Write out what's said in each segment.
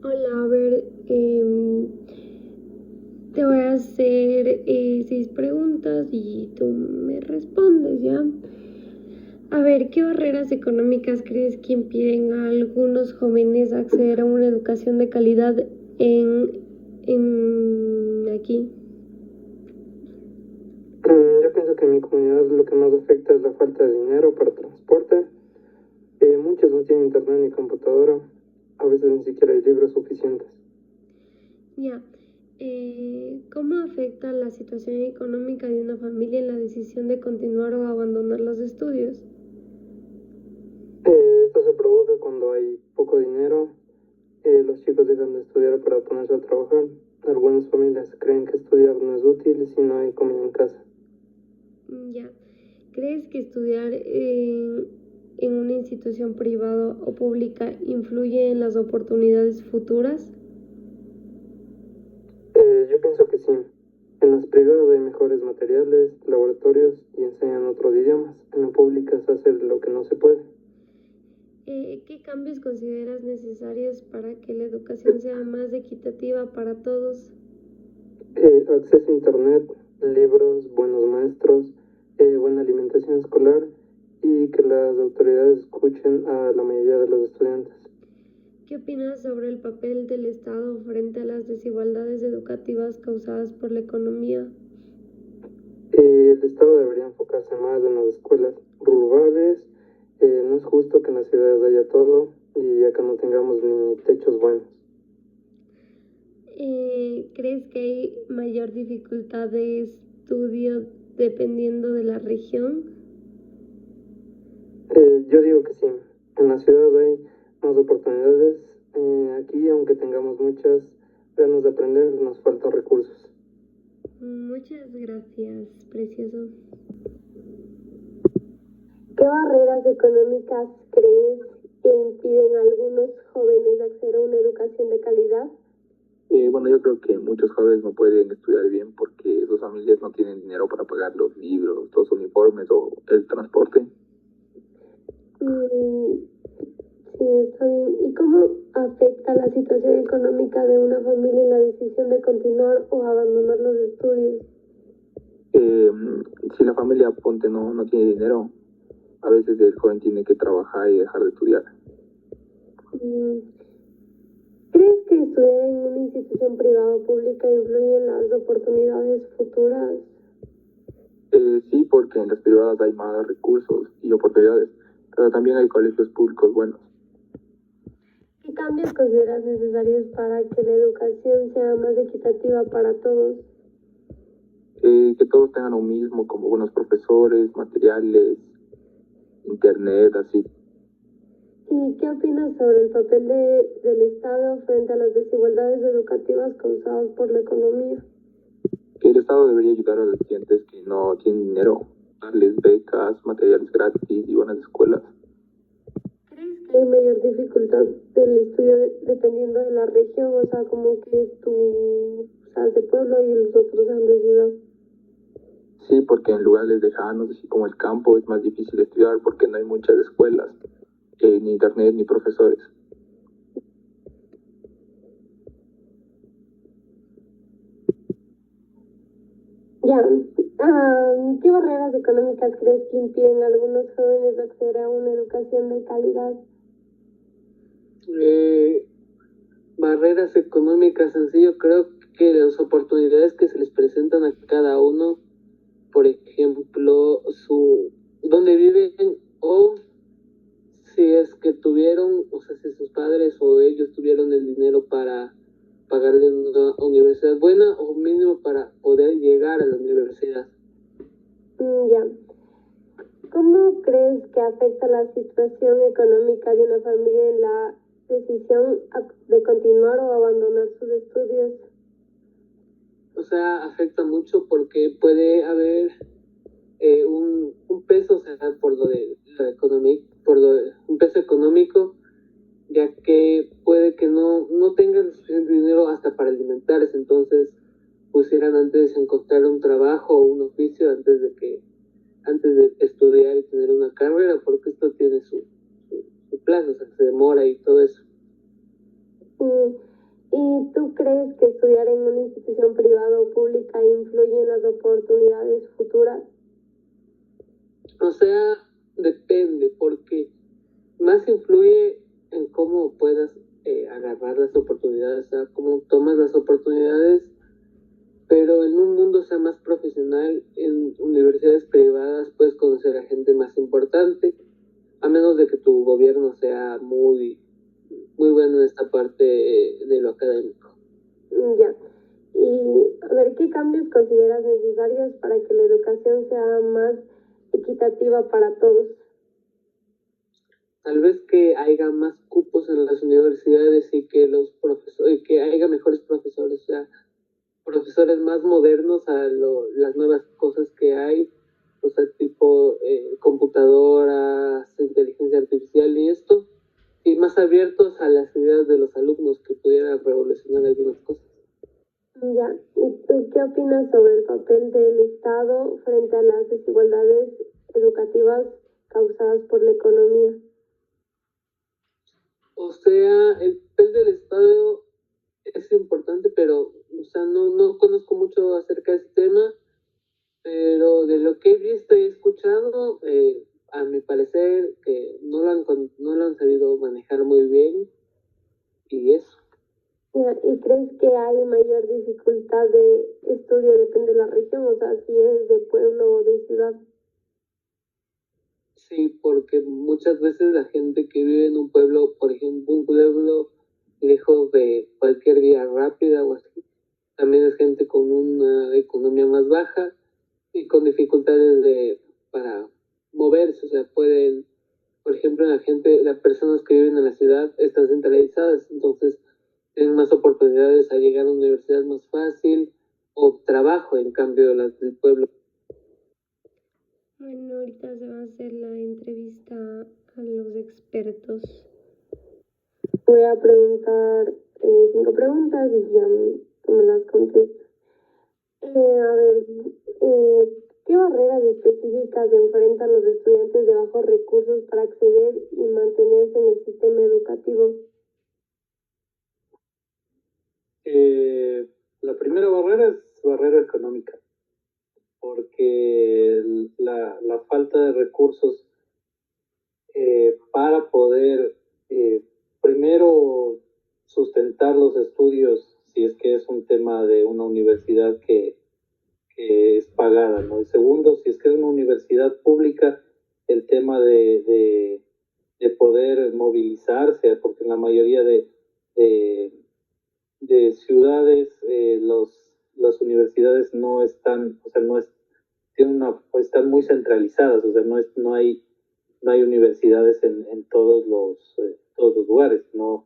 Hola, a ver, te voy a hacer 6 preguntas y tú me respondes, ¿ya? A ver, ¿qué barreras económicas crees que impiden a algunos jóvenes acceder a una educación de calidad en aquí? Yo pienso que en mi comunidad lo que más afecta es la falta de dinero para transporte. Muchos no tienen internet ni computadora. A veces ni siquiera hay libros suficientes. Ya, ¿cómo afecta la situación económica de una familia en la decisión de continuar o abandonar los estudios? Esto se provoca cuando hay poco dinero. Los chicos dejan de estudiar para ponerse a trabajar. Algunas familias creen que estudiar no es útil si no hay comida en casa. Ya, ¿crees que estudiar en una institución privada o pública influye en las oportunidades futuras? Yo pienso que sí. En las privadas hay mejores materiales, laboratorios y enseñan otros idiomas. En la pública se hace lo que no se puede. ¿Qué cambios consideras necesarios para que la educación sea más equitativa para todos? Acceso a internet, libros, buenos maestros, buena alimentación escolar y que las autoridades escuchen a la mayoría de los estudiantes. ¿Qué opinas sobre el papel del Estado frente a las desigualdades educativas causadas por la economía? El Estado debería enfocarse más en las escuelas rurales. No es justo que en las ciudades haya todo y acá no tengamos ni techos buenos. ¿Crees que hay mayor dificultad de estudio dependiendo de la región? Yo digo que sí. En las ciudades hay más oportunidades. Aquí, aunque tengamos muchas ganas de aprender, nos faltan recursos. Muchas gracias, precioso. ¿Qué barreras económicas crees que impiden a algunos jóvenes acceder a una educación de calidad? Bueno, yo creo que muchos jóvenes no pueden estudiar bien porque sus familias no tienen dinero para pagar los libros, los uniformes o el transporte. Sí, está bien. ¿Y cómo afecta la situación económica de una familia en la decisión de continuar o abandonar los estudios? Eh, si la familia, ponte, no tiene dinero, a veces el joven tiene que trabajar y dejar de estudiar. Mm, ¿Crees que estudiar en una institución privada o pública influye en las oportunidades futuras? Sí, porque en las privadas hay más recursos y oportunidades, pero también hay colegios públicos buenos. ¿Qué cambios consideras necesarios para que la educación sea más equitativa para todos? Que todos tengan lo mismo, como buenos profesores, materiales, internet, así. ¿Y qué opinas sobre el papel del Estado frente a las desigualdades educativas causadas por la economía? Que el Estado debería ayudar a los estudiantes que no tienen dinero, darles becas, materiales gratis y buenas escuelas. ¿Crees que hay mayor dificultad del estudio dependiendo de la región? O sea, como que tú seas de pueblo y los otros sean de ciudad. Sí, porque en lugares lejanos, así como el campo, es más difícil estudiar porque no hay muchas escuelas, ni internet, ni profesores. Ya, ¿qué barreras económicas crees que impiden a algunos jóvenes acceder a una educación de calidad? Barreras económicas en sí, yo creo que las oportunidades que se les presentan a cada uno, por ejemplo, dónde viven o si es que tuvieron, o sea, si sus padres o ellos tuvieron el dinero para pagarle una universidad buena o mínimo para poder llegar a la universidad. Ya. ¿Cómo crees que afecta la situación económica de una familia en la decisión de continuar o abandonar sus estudios? O sea, afecta mucho porque puede haber un peso, o sea, por lo de la economía, un peso económico, ya que puede que no tengan suficiente dinero hasta para alimentarse, entonces pusieran antes encontrar un trabajo o un oficio antes de estudiar y tener una carrera, porque esto tiene su plazo, o sea, se demora y todo eso. tú crees que estudiar en una institución privada o pública influye en las oportunidades futuras? O sea, depende, porque más influye en cómo puedas agarrar las oportunidades, o sea, cómo tomas las oportunidades, pero en un mundo sea más profesional, en universidades privadas puedes conocer a gente más importante, a menos de que tu gobierno sea muy, muy bueno en esta parte de lo académico. Ya. Y a ver, ¿qué cambios consideras necesarios para que la educación sea más equitativa para todos? Tal vez que haya más cupos en las universidades y que los profesores, que haya mejores profesores, o sea, profesores más modernos a las nuevas cosas que hay, o sea, tipo computadoras, inteligencia artificial y esto, y más abiertos a las ideas de los alumnos que pudieran revolucionar algunas cosas. Ya, ¿y tú qué opinas sobre el papel del Estado frente a las desigualdades educativas causadas por la economía? O sea, el papel del Estado es importante, pero, o sea, no conozco mucho acerca de ese tema, pero de lo que he visto y escuchado, a mi parecer, que no lo han sabido manejar muy bien, y eso. Ya, ¿y crees que hay mayor dificultad de estudio depende de la región? O sea, si es de pueblo o de ciudad. Sí, porque muchas veces la gente que vive en un pueblo, por ejemplo, un pueblo lejos de cualquier vía rápida o así, también es gente con una economía más baja y con dificultades para moverse, o sea, pueden, por ejemplo, las personas que viven en la ciudad están centralizadas, entonces tienen más oportunidades a llegar a una universidad más fácil o trabajo, en cambio las del pueblo. Bueno, ahorita se va a hacer la entrevista a los expertos. Voy a preguntar 5 preguntas y ya tú me las contestas. A ver, ¿qué barreras específicas enfrentan los estudiantes de bajos recursos para acceder y mantenerse en el sistema educativo? La primera barrera es barrera económica, porque la falta de recursos para poder primero sustentar los estudios, si es que es un tema de una universidad que es pagada, ¿no? Y segundo, si es que es una universidad pública, el tema de poder movilizarse, porque en la mayoría de ciudades las universidades no están, o sea, no es, tienen están muy centralizadas, o sea, no hay universidades en todos los lugares, no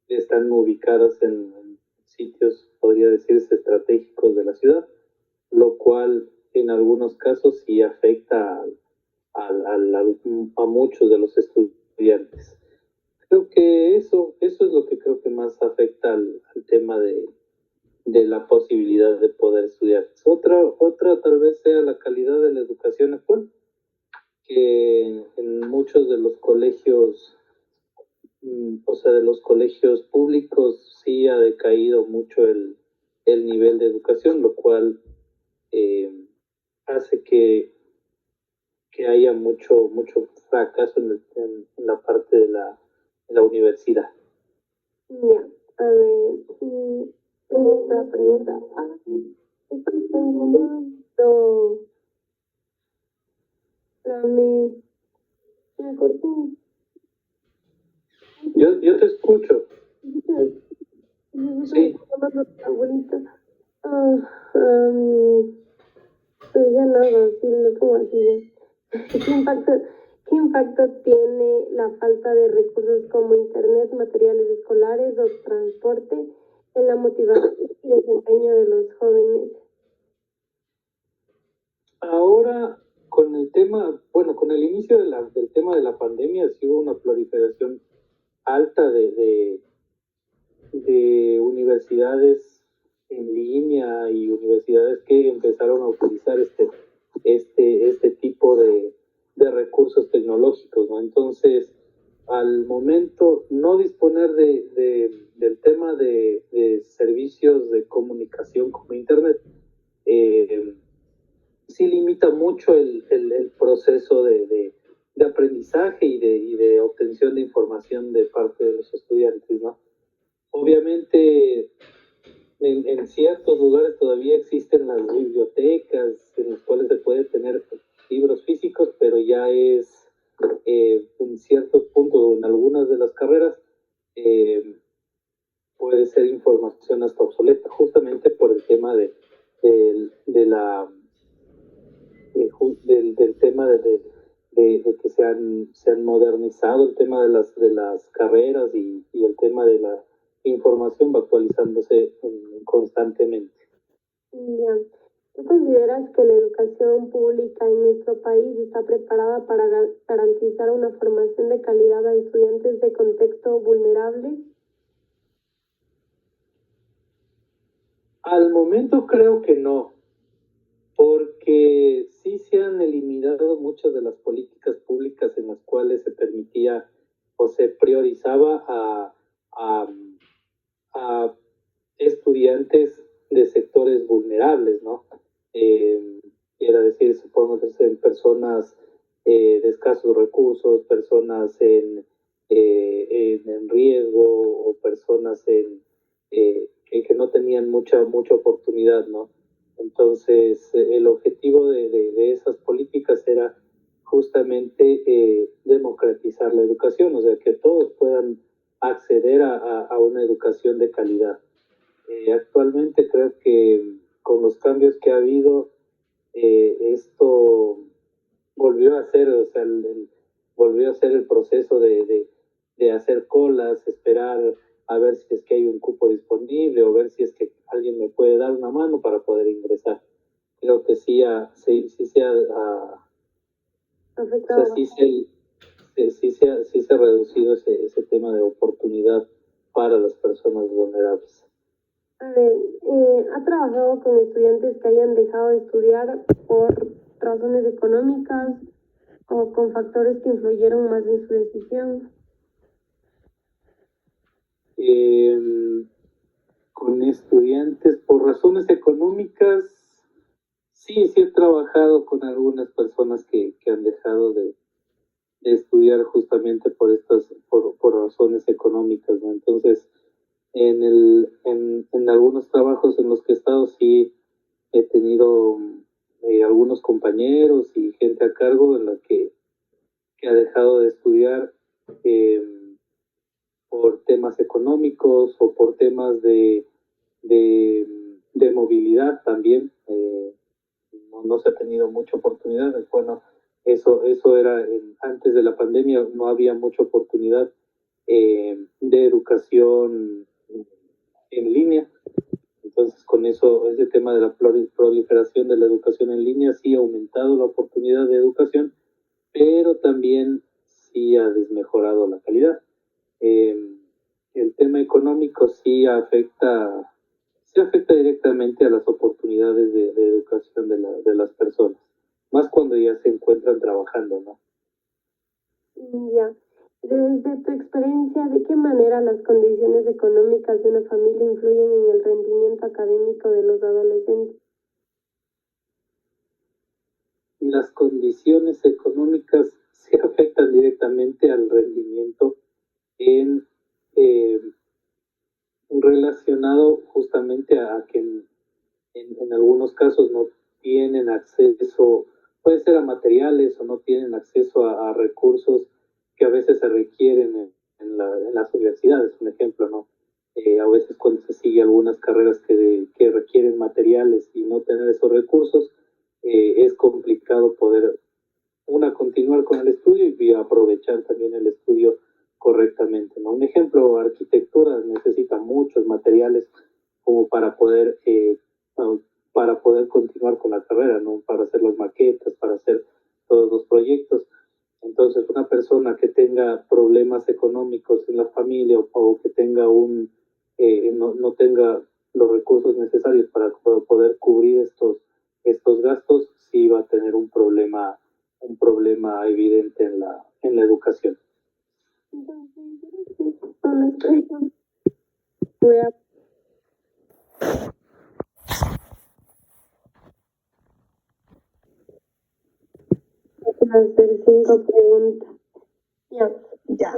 están ubicadas en sitios, podría decirse, estratégicos de la ciudad, lo cual en algunos casos sí afecta a muchos de los estudiantes. Creo que eso es lo que creo que más afecta al tema de la posibilidad de poder estudiar. Otra tal vez sea la calidad de la educación actual, que en muchos de los colegios, o sea, de los colegios públicos sí ha decaído mucho el nivel de educación, lo cual hace que haya mucho fracaso en la parte de la universidad. Ya, a ver, y tengo otra pregunta. Estoy pensando, me corté. Yo te escucho. Sí. Abuelita. Pues ya nada, sí, lo pongo así ya. ¿Qué impacto tiene la falta de recursos como internet, materiales escolares o transporte en la motivación y desempeño de los jóvenes? Ahora, con el tema, bueno, con el inicio del tema de la pandemia, sí hubo una proliferación alta de universidades en línea y universidades que empezaron a utilizar este tipo de recursos tecnológicos, ¿no? Entonces, al momento no disponer del tema de comunicación como Internet, sí limita mucho el proceso de aprendizaje y de obtención de información de parte de los estudiantes, ¿no? Obviamente, en ciertos lugares todavía existen las bibliotecas en las cuales se puede tener libros físicos, pero ya es en ciertos puntos o en algunas de las carreras puede ser información hasta obsoleta, justamente por el tema de la del tema de que se han modernizado el tema de las carreras y el tema de la información va actualizándose constantemente. Ya. ¿Tú consideras que la educación pública en nuestro país está preparada para garantizar una formación de calidad a estudiantes de contexto vulnerable? Al momento creo que no, porque sí se han eliminado muchas de las políticas públicas en las cuales se permitía o se priorizaba a estudiantes de sectores vulnerables, ¿no? Era decir, supongo que son personas de escasos recursos, personas en riesgo o personas que no tenían mucha oportunidad, ¿no? Entonces, el objetivo de esas políticas era justamente democratizar la educación, o sea, que todos puedan acceder a una educación de calidad. Actualmente creo que con los cambios que ha habido, esto volvió a ser, o sea, volvió a ser el proceso de hacer colas, esperar a ver si es que hay un cupo disponible o ver si es que alguien me puede dar una mano para poder ingresar. Creo que sí, sí se ha, Afectado. o sea, sí se ha reducido ese tema de oportunidad para las personas vulnerables. A ver, ¿ha trabajado con estudiantes que hayan dejado de estudiar por razones económicas o con factores que influyeron más en su decisión? Con estudiantes por razones económicas, sí he trabajado con algunas personas que han dejado de estudiar justamente por razones económicas, ¿no? Entonces, en algunos trabajos en los que he estado sí he tenido algunos compañeros y gente a cargo en la que ha dejado de estudiar por temas económicos o por temas de movilidad también. No se ha tenido mucha oportunidad. Bueno, eso era antes de la pandemia, no había mucha oportunidad de educación en línea. Entonces, con eso, ese tema de la proliferación de la educación en línea sí ha aumentado la oportunidad de educación, pero también sí ha desmejorado la calidad. El tema económico sí afecta directamente a las oportunidades de educación de las personas, más cuando ya se encuentran trabajando, ¿no? Ya. Desde tu experiencia, ¿de qué manera las condiciones económicas de una familia influyen en el rendimiento académico de los adolescentes? Las condiciones económicas sí afectan directamente al rendimiento relacionado justamente a que en algunos casos no tienen acceso, puede ser a materiales o no tienen acceso a recursos que a veces se requieren en las universidades, un ejemplo, ¿no? A veces cuando se sigue algunas carreras que requieren materiales y no tener esos recursos, es complicado poder, continuar con el estudio y aprovechar también el estudio correctamente, ¿no? Un ejemplo, arquitectura necesita muchos materiales como para poder continuar con la carrera, ¿no? Para hacer las maquetas, para hacer todos los proyectos. Entonces, una persona que tenga problemas económicos en la familia o que tenga no tenga los recursos necesarios para poder cubrir estos gastos, sí va a tener un problema evidente en la educación. Entonces, voy a hacer 5 preguntas. Ya. Ya.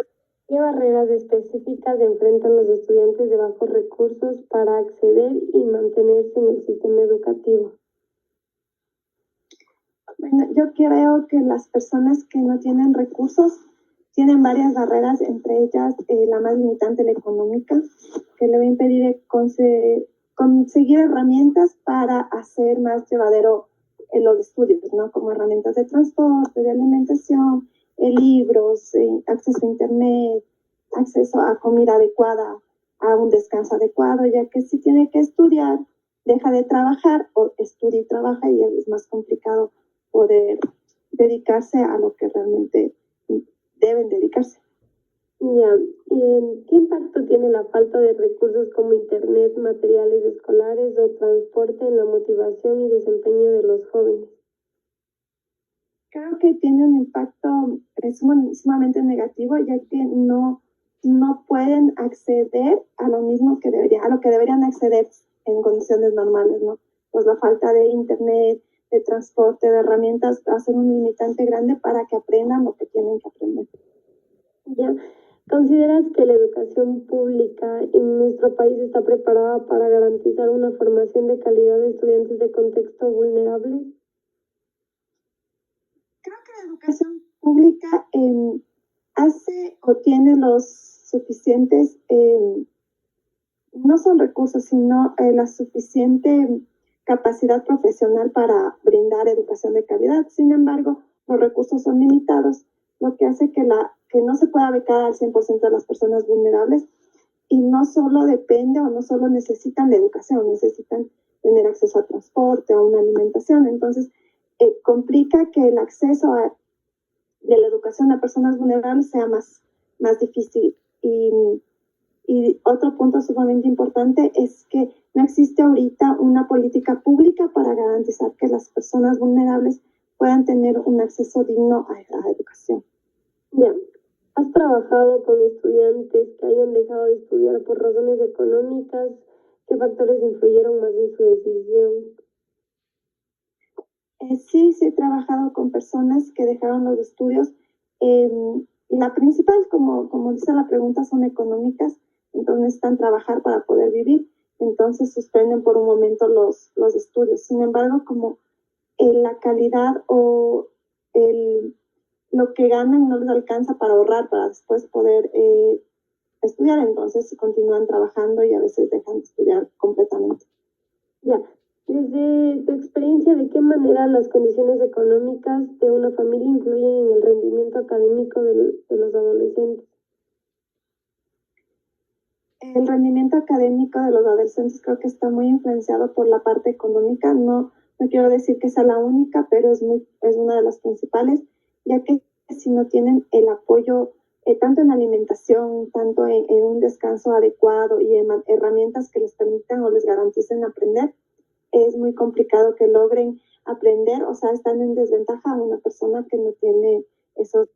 ¿Qué barreras específicas enfrentan los estudiantes de bajos recursos para acceder y mantenerse en el sistema educativo? Bueno, yo creo que las personas que no tienen recursos tienen varias barreras, entre ellas la más limitante, la económica, que le va a impedir conseguir herramientas para hacer más llevadero los estudios, ¿no? Como herramientas de transporte, de alimentación, libros, acceso a internet, acceso a comida adecuada, a un descanso adecuado, ya que si tiene que estudiar, deja de trabajar o estudia y trabaja y es más complicado poder dedicarse a lo que realmente deben dedicarse. Ya. ¿Qué impacto tiene la falta de recursos como internet, materiales escolares o transporte en la motivación y desempeño de los jóvenes? Creo que tiene un impacto sumamente negativo, ya que no pueden acceder a lo mismo que a lo que deberían acceder en condiciones normales, ¿no? Pues la falta de internet, de transporte, de herramientas va a ser un limitante grande para que aprendan lo que tienen que aprender. Ya. ¿Consideras que la educación pública en nuestro país está preparada para garantizar una formación de calidad de estudiantes de contexto vulnerable? Creo que la educación pública hace o tiene los suficientes, no son recursos, sino la suficiente capacidad profesional para brindar educación de calidad. Sin embargo, los recursos son limitados, lo que hace que no se pueda becar al 100% de las personas vulnerables, y no solo depende o no solo necesitan de educación, necesitan tener acceso a transporte, a una alimentación. Entonces, complica que el acceso de la educación a personas vulnerables sea más difícil. Y otro punto sumamente importante es que no existe ahorita una política pública para garantizar que las personas vulnerables puedan tener un acceso digno a la educación. Ya. ¿Has trabajado con estudiantes que hayan dejado de estudiar por razones económicas? ¿Qué factores influyeron más en su decisión? Sí, he trabajado con personas que dejaron los estudios. La principal, como dice la pregunta, son económicas, entonces necesitan trabajar para poder vivir, entonces suspenden por un momento los estudios. Sin embargo, como la calidad o lo que ganan no les alcanza para ahorrar, para después poder estudiar, entonces continúan trabajando y a veces dejan de estudiar completamente. Ya. Desde tu experiencia, ¿de qué manera las condiciones económicas de una familia influyen en el rendimiento académico de los adolescentes? El rendimiento académico de los adolescentes creo que está muy influenciado por la parte económica. No quiero decir que sea la única, pero es una de las principales, ya que si no tienen el apoyo tanto en alimentación, tanto en un descanso adecuado y en herramientas que les permitan o les garanticen aprender, es muy complicado que logren aprender, o sea, están en desventaja a una persona que no tiene esos